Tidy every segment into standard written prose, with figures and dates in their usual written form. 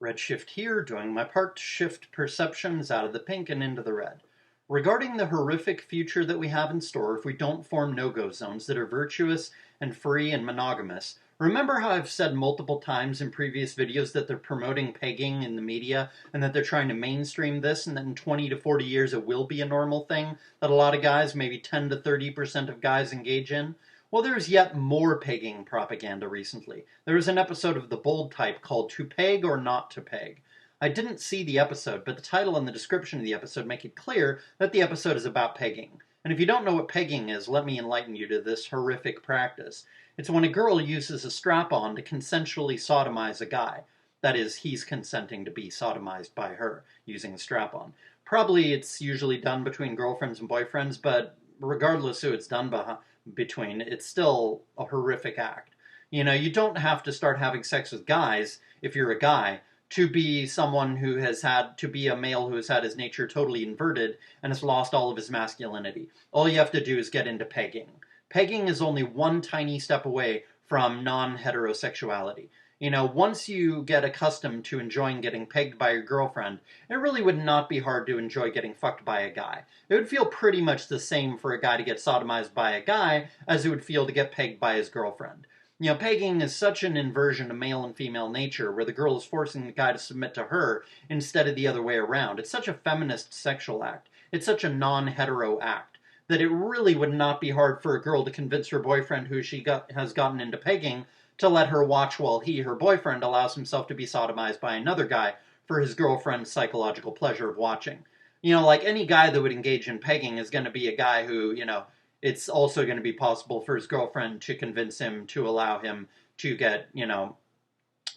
Redshift here, doing my part to shift perceptions out of the pink and into the red. Regarding the horrific future that we have in store if we don't form no-go zones that are virtuous and free and monogamous, remember how I've said multiple times in previous videos that they're promoting pegging in the media and that they're trying to mainstream this and that in 20 to 40 years it will be a normal thing that a lot of guys, maybe 10 to 30% of guys engage in? Well, there's yet more pegging propaganda recently. There was an episode of The Bold Type called To Peg or Not to Peg. I didn't see the episode, but the title and the description of the episode make it clear that the episode is about pegging. And if you don't know what pegging is, let me enlighten you to this horrific practice. It's when a girl uses a strap-on to consensually sodomize a guy. That is, he's consenting to be sodomized by her using a strap-on. Probably it's usually done between girlfriends and boyfriends, but regardless who it's done between, it's still a horrific act. You know, you don't have to start having sex with guys if you're a guy to be someone who has had to be a male who has had his nature totally inverted and has lost all of his masculinity. All you have to do is get into pegging. Pegging is only one tiny step away from non-heterosexuality. You know, once you get accustomed to enjoying getting pegged by your girlfriend, it really would not be hard to enjoy getting fucked by a guy. It would feel pretty much the same for a guy to get sodomized by a guy as it would feel to get pegged by his girlfriend. You know, pegging is such an inversion of male and female nature, where the girl is forcing the guy to submit to her instead of the other way around. It's such a feminist sexual act. It's such a non-hetero act that it really would not be hard for a girl to convince her boyfriend who has gotten into pegging to let her watch while her boyfriend, allows himself to be sodomized by another guy for his girlfriend's psychological pleasure of watching. You know, like any guy that would engage in pegging is going to be a guy who, you know, it's also going to be possible for his girlfriend to convince him to allow him to get, you know,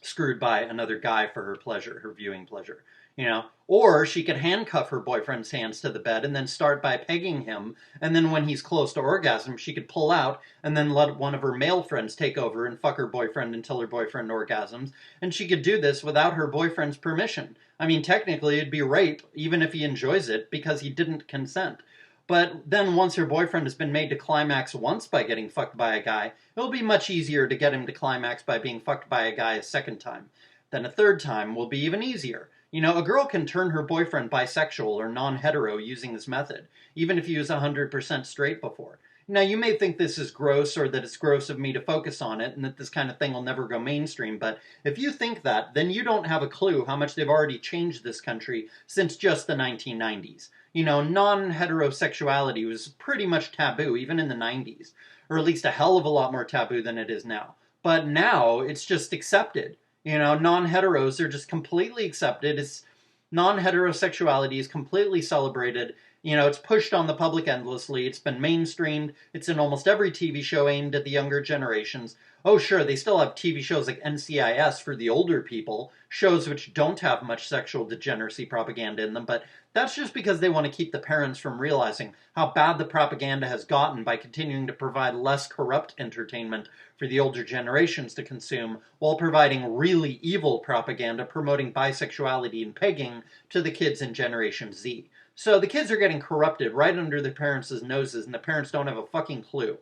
screwed by another guy for her pleasure, her viewing pleasure. You know, or she could handcuff her boyfriend's hands to the bed and then start by pegging him, and then when he's close to orgasm, she could pull out and then let one of her male friends take over and fuck her boyfriend until her boyfriend orgasms, and she could do this without her boyfriend's permission. I mean, technically it'd be rape, even if he enjoys it, because he didn't consent. But then once her boyfriend has been made to climax once by getting fucked by a guy, it'll be much easier to get him to climax by being fucked by a guy a second time. Then a third time will be even easier. You know, a girl can turn her boyfriend bisexual or non-hetero using this method, even if he was 100% straight before. Now, you may think this is gross or that it's gross of me to focus on it and that this kind of thing will never go mainstream, but if you think that, then you don't have a clue how much they've already changed this country since just the 1990s. You know, non-heterosexuality was pretty much taboo, even in the 90s, or at least a hell of a lot more taboo than it is now. But now, it's just accepted. You know, non-heteros are just completely accepted. Non-heterosexuality is completely celebrated. You know, it's pushed on the public endlessly. It's been mainstreamed. It's in almost every TV show aimed at the younger generations. Oh, sure, they still have TV shows like NCIS for the older people, shows which don't have much sexual degeneracy propaganda in them, but that's just because they want to keep the parents from realizing how bad the propaganda has gotten by continuing to provide less corrupt entertainment for the older generations to consume, while providing really evil propaganda promoting bisexuality and pegging to the kids in Generation Z. So the kids are getting corrupted right under their parents' noses, and the parents don't have a fucking clue.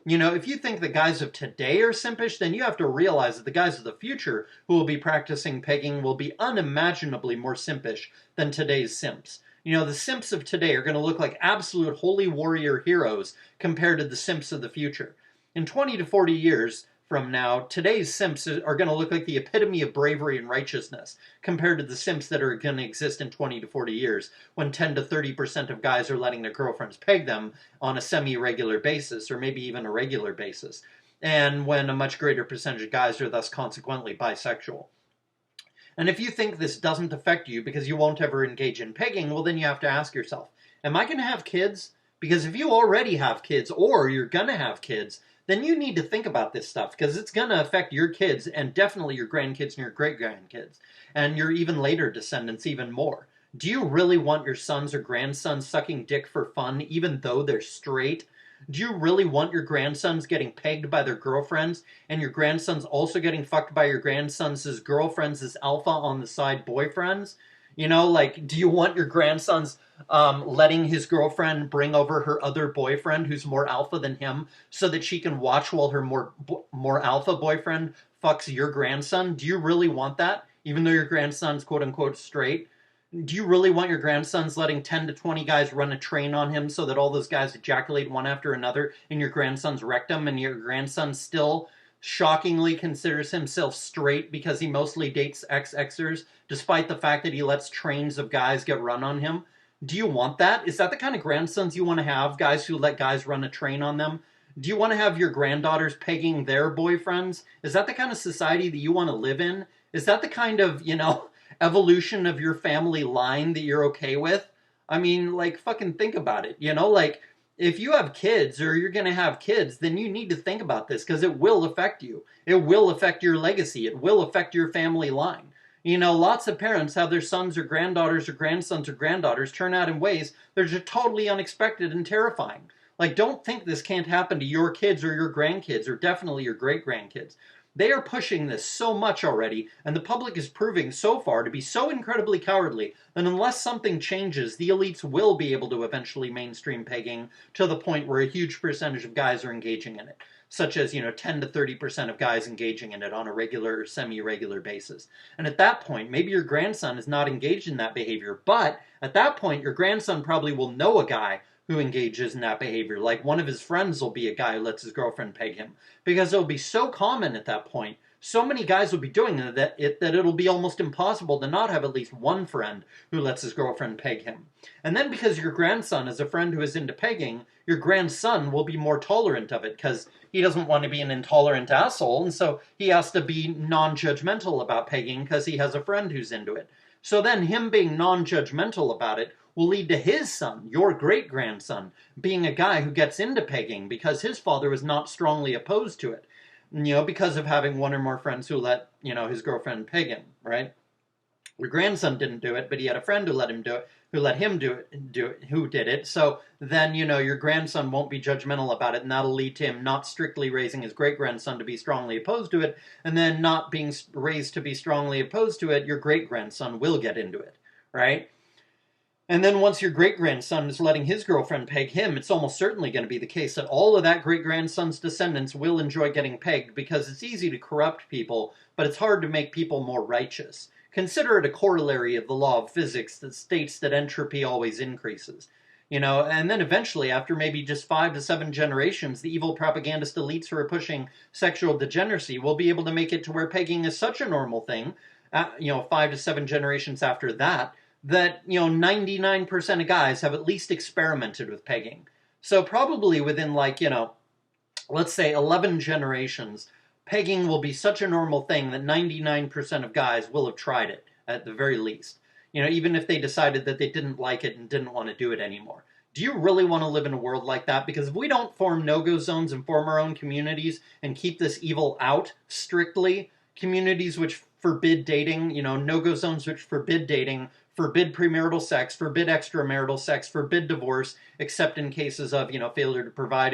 You know, if you think the guys of today are simpish, then you have to realize that the guys of the future who will be practicing pegging will be unimaginably more simpish than today's simps. You know, the simps of today are going to look like absolute holy warrior heroes compared to the simps of the future. In 20 to 40 years from now, today's simps are going to look like the epitome of bravery and righteousness compared to the simps that are going to exist in 20 to 40 years, when 10 to 30% of guys are letting their girlfriends peg them on a semi-regular basis, or maybe even a regular basis, and when a much greater percentage of guys are thus consequently bisexual. And if you think this doesn't affect you because you won't ever engage in pegging, well, then you have to ask yourself, am I going to have kids? Because if you already have kids, or you're going to have kids, then you need to think about this stuff, because it's going to affect your kids, and definitely your grandkids and your great-grandkids, and your even later descendants even more. Do you really want your sons or grandsons sucking dick for fun, even though they're straight? Do you really want your grandsons getting pegged by their girlfriends, and your grandsons also getting fucked by your grandsons' girlfriends as alpha on the side boyfriends? You know, like, do you want your grandsons letting his girlfriend bring over her other boyfriend who's more alpha than him so that she can watch while her more alpha boyfriend fucks your grandson? Do you really want that? even though your grandson's quote unquote straight? Do you really want your grandsons letting 10 to 20 guys run a train on him so that all those guys ejaculate one after another in your grandson's rectum, and your grandson still shockingly considers himself straight because he mostly dates XXers, despite the fact that he lets trains of guys get run on him? Do you want that? Is that the kind of grandsons you want to have? Guys who let guys run a train on them? Do you want to have your granddaughters pegging their boyfriends? Is that the kind of society that you want to live in? Is that the kind of, evolution of your family line that you're okay with? I mean, like, fucking think about it. Like, if you have kids or you're going to have kids, then you need to think about this because it will affect you. It will affect your legacy. It will affect your family line. Lots of parents have their sons or granddaughters or grandsons or granddaughters turn out in ways that are just totally unexpected and terrifying. Like, don't think this can't happen to your kids or your grandkids or definitely your great-grandkids. They are pushing this so much already, and the public is proving so far to be so incredibly cowardly that unless something changes, the elites will be able to eventually mainstream pegging to the point where a huge percentage of guys are engaging in it. Such as, 10 to 30% of guys engaging in it on a regular or semi-regular basis. And at that point, maybe your grandson is not engaged in that behavior, but at that point, your grandson probably will know a guy who engages in that behavior. Like, one of his friends will be a guy who lets his girlfriend peg him. Because it'll be so common at that point, so many guys will be doing it that it'll be almost impossible to not have at least one friend who lets his girlfriend peg him. And then because your grandson is a friend who is into pegging, your grandson will be more tolerant of it because he doesn't want to be an intolerant asshole, and so he has to be non-judgmental about pegging because he has a friend who's into it. So then him being non-judgmental about it will lead to his son, your great-grandson, being a guy who gets into pegging because his father was not strongly opposed to it, because of having one or more friends who let, his girlfriend peg him, right? Your grandson didn't do it, but he had a friend who let him do it, who did it. So then, your grandson won't be judgmental about it, and that'll lead to him not strictly raising his great-grandson to be strongly opposed to it, and then not being raised to be strongly opposed to it, your great-grandson will get into it, right? And then once your great-grandson is letting his girlfriend peg him, it's almost certainly going to be the case that all of that great-grandson's descendants will enjoy getting pegged because it's easy to corrupt people, but it's hard to make people more righteous. Consider it a corollary of the law of physics that states that entropy always increases. And then eventually, after maybe just 5 to 7 generations, the evil propagandist elites who are pushing sexual degeneracy will be able to make it to where pegging is such a normal thing, 5 to 7 generations after that, 99% of guys have at least experimented with pegging. So probably within let's say 11 generations, pegging will be such a normal thing that 99% of guys will have tried it at the very least. Even if they decided that they didn't like it and didn't want to do it anymore. Do you really want to live in a world like that? Because if we don't form no-go zones and form our own communities and keep this evil out strictly, communities which forbid dating, no-go zones which forbid dating, forbid premarital sex, forbid extramarital sex, forbid divorce, except in cases of, failure to provide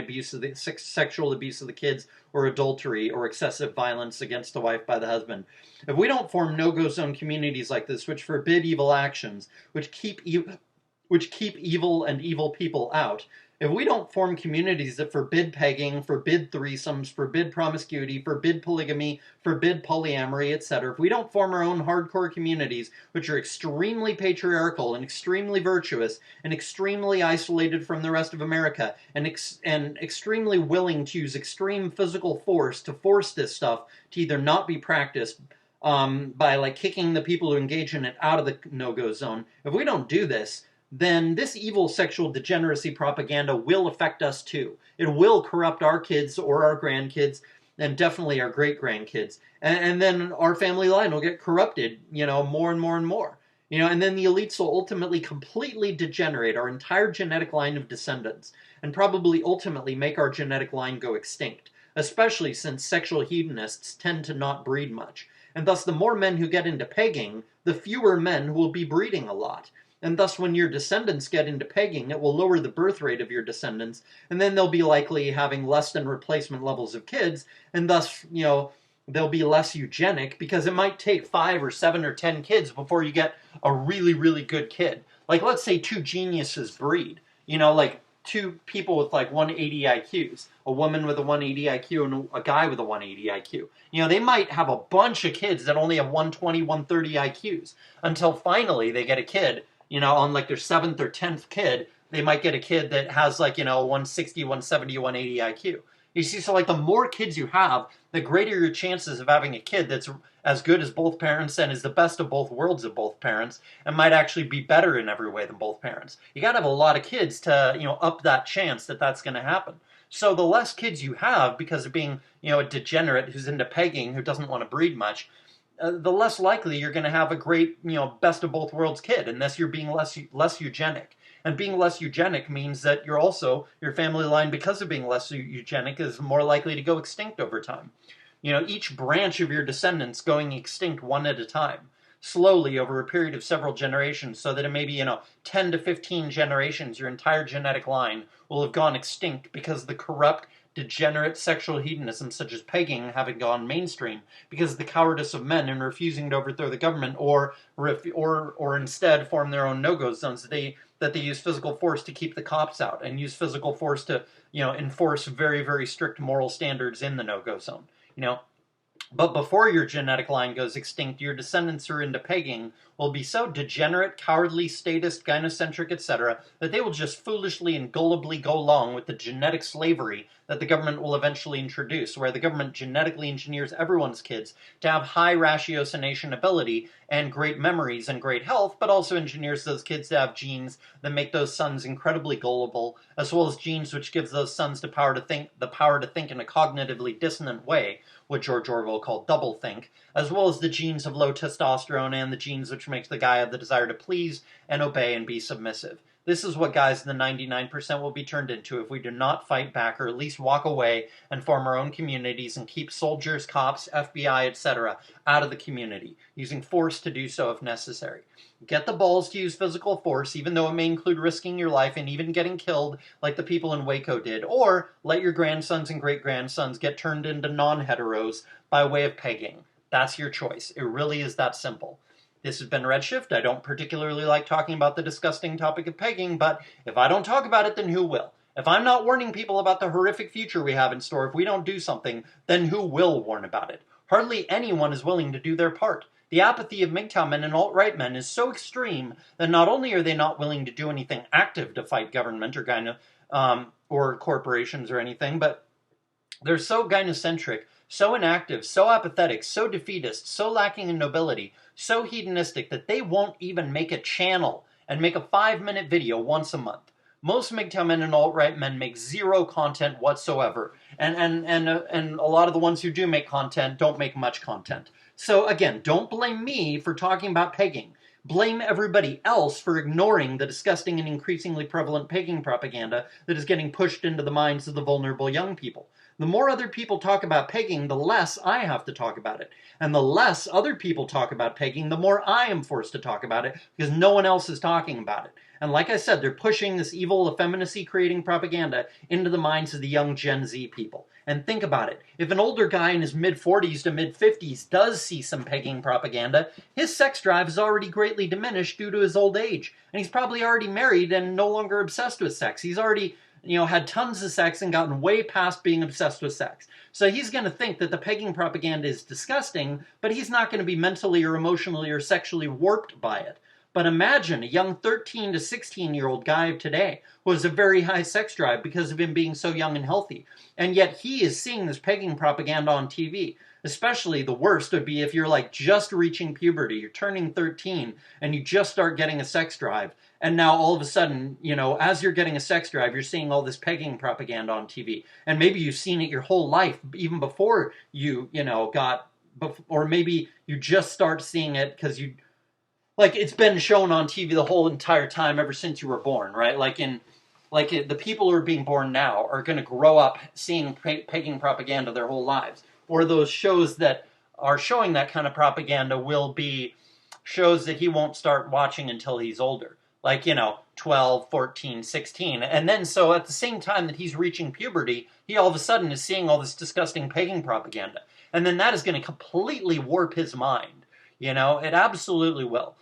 sexual abuse of the kids, or adultery, or excessive violence against the wife by the husband. If we don't form no-go zone communities like this, which forbid evil actions, which keep evil and evil people out, if we don't form communities that forbid pegging, forbid threesomes, forbid promiscuity, forbid polygamy, forbid polyamory, etc., if we don't form our own hardcore communities, which are extremely patriarchal and extremely virtuous and extremely isolated from the rest of America and extremely willing to use extreme physical force to force this stuff to either not be practiced by kicking the people who engage in it out of the no-go zone, if we don't do this, then this evil sexual degeneracy propaganda will affect us too. It will corrupt our kids or our grandkids, and definitely our great-grandkids. And then our family line will get corrupted, more and more and more. And then the elites will ultimately completely degenerate our entire genetic line of descendants, and probably ultimately make our genetic line go extinct, especially since sexual hedonists tend to not breed much. And thus the more men who get into pegging, the fewer men who will be breeding a lot. And thus, when your descendants get into pegging, it will lower the birth rate of your descendants, and then they'll be likely having less than replacement levels of kids, and thus, they'll be less eugenic, because it might take 5 or 7 or 10 kids before you get a really, really good kid. Let's say 2 geniuses breed. two people with like 180 IQs, a woman with a 180 IQ and a guy with a 180 IQ. You know, they might have a bunch of kids that only have 120, 130 IQs until finally they get a kid, you know, on like their 7th or 10th kid, they might get a kid that has like, you know, 160, 170, 180 IQ. You see, so like the more kids you have, the greater your chances of having a kid that's as good as both parents and is the best of both worlds of both parents and might actually be better in every way than both parents. You got to have a lot of kids to, you know, up that chance that that's going to happen. So the less kids you have because of being, you know, a degenerate who's into pegging, who doesn't want to breed much, the less likely you're going to have a great, you know, best of both worlds kid, unless you're being less eugenic. And being less eugenic means that you're also, your family line, because of being less eugenic, is more likely to go extinct over time. You know, each branch of your descendants going extinct one at a time, slowly over a period of several generations, so that in maybe, you know, 10 to 15 generations, your entire genetic line will have gone extinct because the corrupt, degenerate sexual hedonism such as pegging having gone mainstream because of the cowardice of men in refusing to overthrow the government or instead form their own no-go zones that they use physical force to keep the cops out and use physical force to, you know, enforce very, very strict moral standards in the no-go zone, you know. But before your genetic line goes extinct, your descendants who are into pegging will be so degenerate, cowardly, statist, gynocentric, etc., that they will just foolishly and gullibly go along with the genetic slavery that the government will eventually introduce, where the government genetically engineers everyone's kids to have high ratiocination ability and great memories and great health, but also engineers those kids to have genes that make those sons incredibly gullible, as well as genes which gives those sons the power to think in a cognitively dissonant way, what George Orwell called doublethink, as well as the genes of low testosterone and the genes which makes the guy have the desire to please and obey and be submissive. This is what guys in the 99% will be turned into if we do not fight back or at least walk away and form our own communities and keep soldiers, cops, FBI, etc. out of the community, using force to do so if necessary. Get the balls to use physical force, even though it may include risking your life and even getting killed like the people in Waco did, or let your grandsons and great-grandsons get turned into non-heteros by way of pegging. That's your choice. It really is that simple. This has been Redshift. I don't particularly like talking about the disgusting topic of pegging, but if I don't talk about it, then who will? If I'm not warning people about the horrific future we have in store, if we don't do something, then who will warn about it? Hardly anyone is willing to do their part. The apathy of MGTOW men and alt-right men is so extreme that not only are they not willing to do anything active to fight government or corporations or anything, but they're so gynocentric, so inactive, so apathetic, so defeatist, so lacking in nobility, so hedonistic that they won't even make a channel and make a 5-minute video once a month. Most MGTOW men and alt-right men make zero content whatsoever, and a lot of the ones who do make content don't make much content. So again, don't blame me for talking about pegging. Blame everybody else for ignoring the disgusting and increasingly prevalent pegging propaganda that is getting pushed into the minds of the vulnerable young people. The more other people talk about pegging, the less I have to talk about it. And the less other people talk about pegging, the more I am forced to talk about it because no one else is talking about it. And like I said, they're pushing this evil effeminacy creating propaganda into the minds of the young Gen Z people. And think about it. If an older guy in his mid-40s to mid-50s does see some pegging propaganda, his sex drive is already greatly diminished due to his old age. And he's probably already married and no longer obsessed with sex. He's already, you know, had tons of sex and gotten way past being obsessed with sex. So he's going to think that the pegging propaganda is disgusting, but he's not going to be mentally or emotionally or sexually warped by it. But imagine a young 13 to 16-year-old guy of today who has a very high sex drive because of him being so young and healthy. And yet he is seeing this pegging propaganda on TV. Especially the worst would be if you're like just reaching puberty, you're turning 13, and you just start getting a sex drive. And now all of a sudden, you know, as you're getting a sex drive, you're seeing all this pegging propaganda on TV. And maybe you've seen it your whole life, even before you know, or maybe you just start seeing it because like it's been shown on TV the whole entire time ever since you were born, right? The people who are being born now are going to grow up seeing pegging propaganda their whole lives. Or those shows that are showing that kind of propaganda will be shows that he won't start watching until he's older. Like, you know, 12, 14, 16. And then so at the same time that he's reaching puberty, he all of a sudden is seeing all this disgusting pegging propaganda. And then that is going to completely warp his mind. You know, it absolutely will.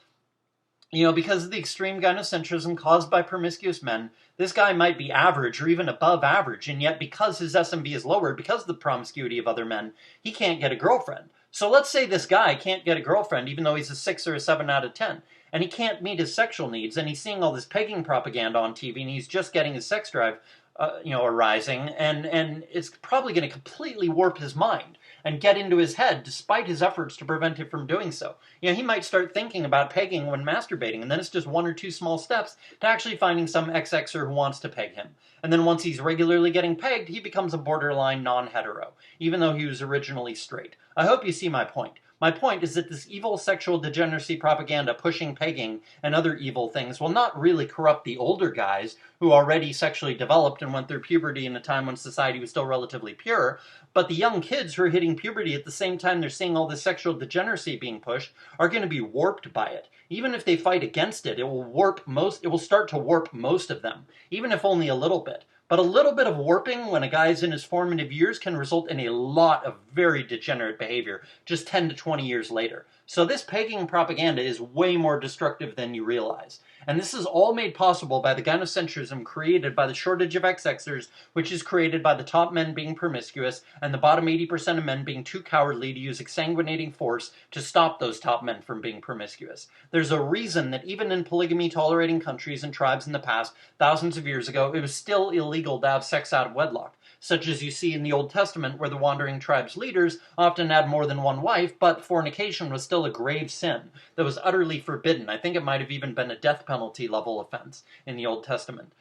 Because of the extreme gynocentrism caused by promiscuous men, this guy might be average or even above average, and yet because his SMV is lower, because of the promiscuity of other men, he can't get a girlfriend. So let's say this guy can't get a girlfriend even though he's a 6 or a 7 out of 10, and he can't meet his sexual needs, and he's seeing all this pegging propaganda on TV, and he's just getting his sex drive, arising, and it's probably going to completely warp his mind and get into his head despite his efforts to prevent him from doing so. He might start thinking about pegging when masturbating, and then it's just 1 or 2 small steps to actually finding some XXer who wants to peg him. And then once he's regularly getting pegged, he becomes a borderline non-hetero, even though he was originally straight. I hope you see my point. My point is that this evil sexual degeneracy propaganda pushing pegging and other evil things will not really corrupt the older guys who already sexually developed and went through puberty in a time when society was still relatively pure, but the young kids who are hitting puberty at the same time they're seeing all this sexual degeneracy being pushed are going to be warped by it. Even if they fight against it, it will start to warp most of them, even if only a little bit. But a little bit of warping when a guy is in his formative years can result in a lot of very degenerate behavior just 10 to 20 years later. So this pegging propaganda is way more destructive than you realize. And this is all made possible by the gynocentrism created by the shortage of XXers, which is created by the top men being promiscuous and the bottom 80% of men being too cowardly to use exsanguinating force to stop those top men from being promiscuous. There's a reason that even in polygamy-tolerating countries and tribes in the past, thousands of years ago, it was still illegal to have sex out of wedlock, such as you see in the Old Testament where the wandering tribes' leaders often had more than one wife, but fornication was still a grave sin that was utterly forbidden. I think it might have even been a death penalty level offense in the Old Testament.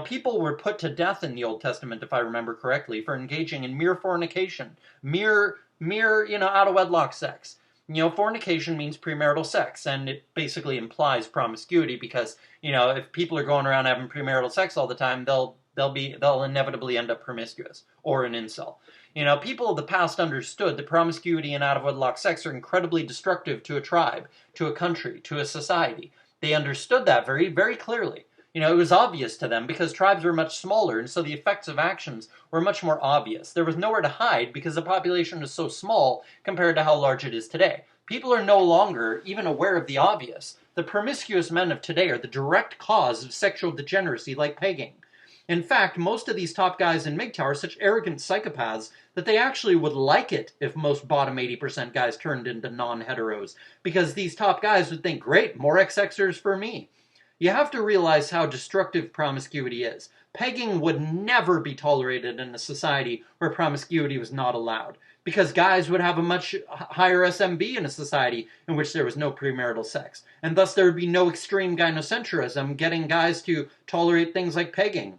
People were put to death in the Old Testament, if I remember correctly, for engaging in mere fornication, mere out of wedlock sex. Fornication means premarital sex, and it basically implies promiscuity because, if people are going around having premarital sex all the time, they'll inevitably end up promiscuous or an incel. People of the past understood that promiscuity and out-of-wedlock sex are incredibly destructive to a tribe, to a country, to a society. They understood that very, very clearly. It was obvious to them because tribes were much smaller, and so the effects of actions were much more obvious. There was nowhere to hide because the population was so small compared to how large it is today. People are no longer even aware of the obvious. The promiscuous men of today are the direct cause of sexual degeneracy like pegging. In fact, most of these top guys in MGTOW are such arrogant psychopaths that they actually would like it if most bottom 80% guys turned into non-heteros, because these top guys would think, great, more XXers for me. You have to realize how destructive promiscuity is. Pegging would never be tolerated in a society where promiscuity was not allowed, because guys would have a much higher SMV in a society in which there was no premarital sex, and thus there would be no extreme gynocentrism getting guys to tolerate things like pegging.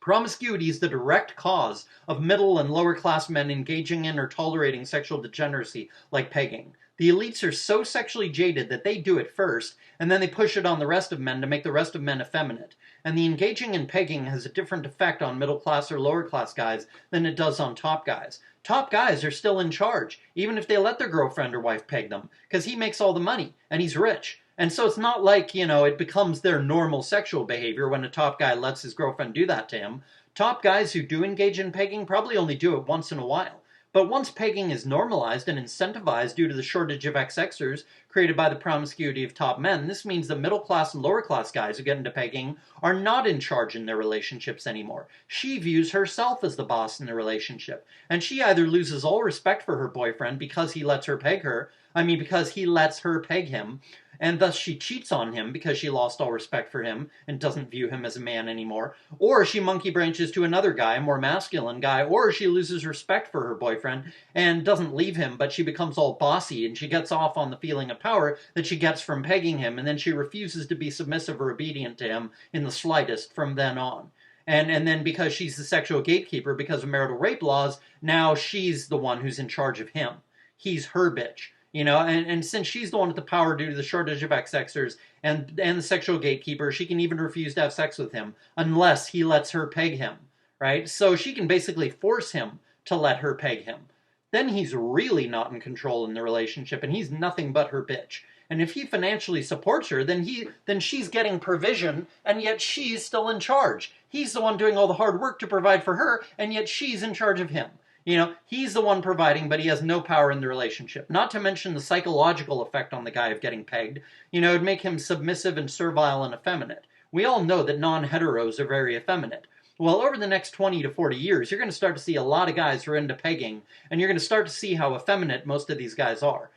Promiscuity is the direct cause of middle and lower class men engaging in or tolerating sexual degeneracy like pegging. The elites are so sexually jaded that they do it first, and then they push it on the rest of men to make the rest of men effeminate. And the engaging in pegging has a different effect on middle class or lower class guys than it does on top guys. Top guys are still in charge, even if they let their girlfriend or wife peg them, because he makes all the money, and he's rich. And so it's not like, it becomes their normal sexual behavior when a top guy lets his girlfriend do that to him. Top guys who do engage in pegging probably only do it once in a while. But once pegging is normalized and incentivized due to the shortage of XXers created by the promiscuity of top men, this means the middle class and lower class guys who get into pegging are not in charge in their relationships anymore. She views herself as the boss in the relationship, and she either loses all respect for her boyfriend because he lets her peg her, because he lets her peg him, and thus she cheats on him because she lost all respect for him and doesn't view him as a man anymore, or she monkey branches to another guy, a more masculine guy, or she loses respect for her boyfriend and doesn't leave him, but she becomes all bossy and she gets off on the feeling of power that she gets from pegging him, and then she refuses to be submissive or obedient to him in the slightest from then on. And then because she's the sexual gatekeeper because of marital rape laws, now she's the one who's in charge of him. He's her bitch. And since she's the one with the power due to the shortage of XXers and the sexual gatekeeper, she can even refuse to have sex with him unless he lets her peg him, right? So she can basically force him to let her peg him. Then he's really not in control in the relationship, and he's nothing but her bitch. And if he financially supports her, then she's getting provision, and yet she's still in charge. He's the one doing all the hard work to provide for her, and yet she's in charge of him. He's the one providing, but he has no power in the relationship. Not to mention the psychological effect on the guy of getting pegged. It'd make him submissive and servile and effeminate. We all know that non-heteros are very effeminate. Well, over the next 20 to 40 years, you're going to start to see a lot of guys who are into pegging, and you're going to start to see how effeminate most of these guys are.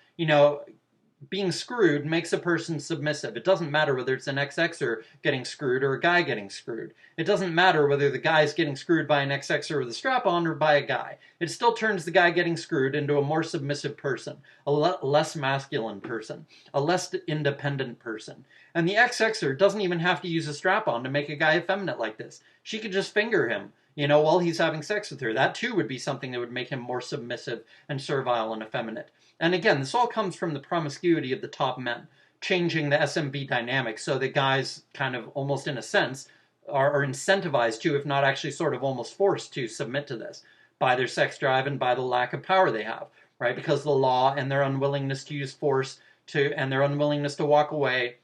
Being screwed makes a person submissive. It doesn't matter whether it's an XXer getting screwed or a guy getting screwed. It doesn't matter whether the guy's getting screwed by an XXer with a strap-on or by a guy. It still turns the guy getting screwed into a more submissive person, a less masculine person, a less independent person. And the XXer doesn't even have to use a strap-on to make a guy effeminate like this. She could just finger him, while he's having sex with her. That too would be something that would make him more submissive and servile and effeminate. And again, this all comes from the promiscuity of the top men, changing the SMB dynamic so that guys kind of almost in a sense are incentivized to, if not actually sort of almost forced to submit to this by their sex drive and by the lack of power they have, right? Because the law and their unwillingness to use force and their unwillingness to walk away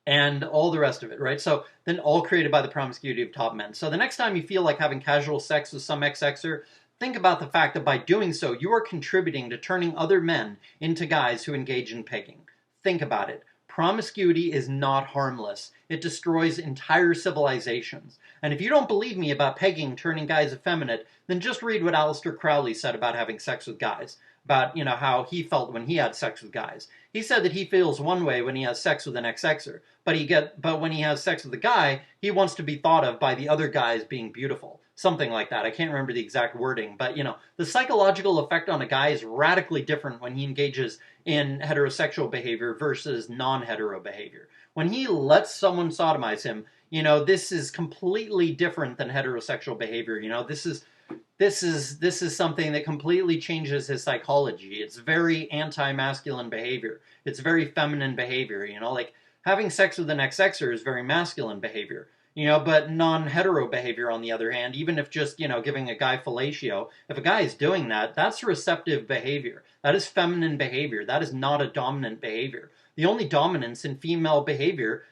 and all the rest of it, right? So then all created by the promiscuity of top men. So the next time you feel like having casual sex with some XXer, think about the fact that by doing so, you are contributing to turning other men into guys who engage in pegging. Think about it. Promiscuity is not harmless. It destroys entire civilizations. And if you don't believe me about pegging turning guys effeminate, then just read what Aleister Crowley said about having sex with guys. About, how he felt when he had sex with guys. He said that he feels one way when he has sex with an XXer, but when he has sex with a guy, he wants to be thought of by the other guys being beautiful. Something like that. I can't remember the exact wording, but the psychological effect on a guy is radically different when he engages in heterosexual behavior versus non-hetero behavior. When he lets someone sodomize him, this is completely different than heterosexual behavior. This is something that completely changes his psychology. It's very anti-masculine behavior. It's very feminine behavior. Like having sex with an XXer is very masculine behavior. But non-hetero behavior, on the other hand, even if just, giving a guy fellatio, if a guy is doing that, that's receptive behavior. That is feminine behavior. That is not a dominant behavior. The only dominance in female behavior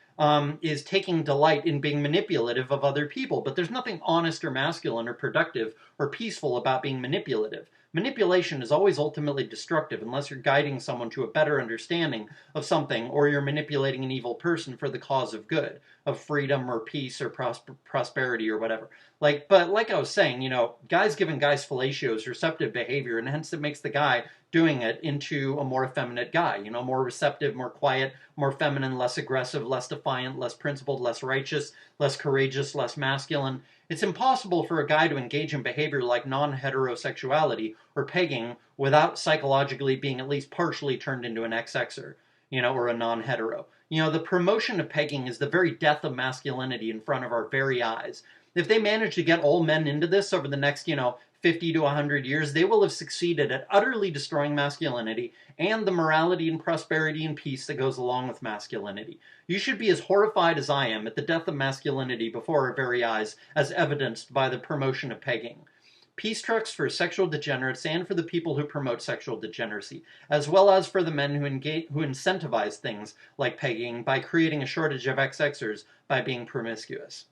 is taking delight in being manipulative of other people. But there's nothing honest or masculine or productive or peaceful about being manipulative. Manipulation is always ultimately destructive unless you're guiding someone to a better understanding of something, or you're manipulating an evil person for the cause of good, of freedom or peace or prosperity or whatever. But like I was saying, guys giving guys fellatio is receptive behavior, and hence it makes the guy doing it into a more effeminate guy, more receptive, more quiet, more feminine, less aggressive, less defiant, less principled, less righteous, less courageous, less masculine. It's impossible for a guy to engage in behavior like non-heterosexuality or pegging without psychologically being at least partially turned into an XXer, or a non-hetero. The promotion of pegging is the very death of masculinity in front of our very eyes. If they manage to get all men into this over the next, 50 to 100 years, they will have succeeded at utterly destroying masculinity and the morality and prosperity and peace that goes along with masculinity. You should be as horrified as I am at the death of masculinity before our very eyes, as evidenced by the promotion of pegging. Peace trucks for sexual degenerates and for the people who promote sexual degeneracy, as well as for the men who incentivize things like pegging by creating a shortage of XXers by being promiscuous.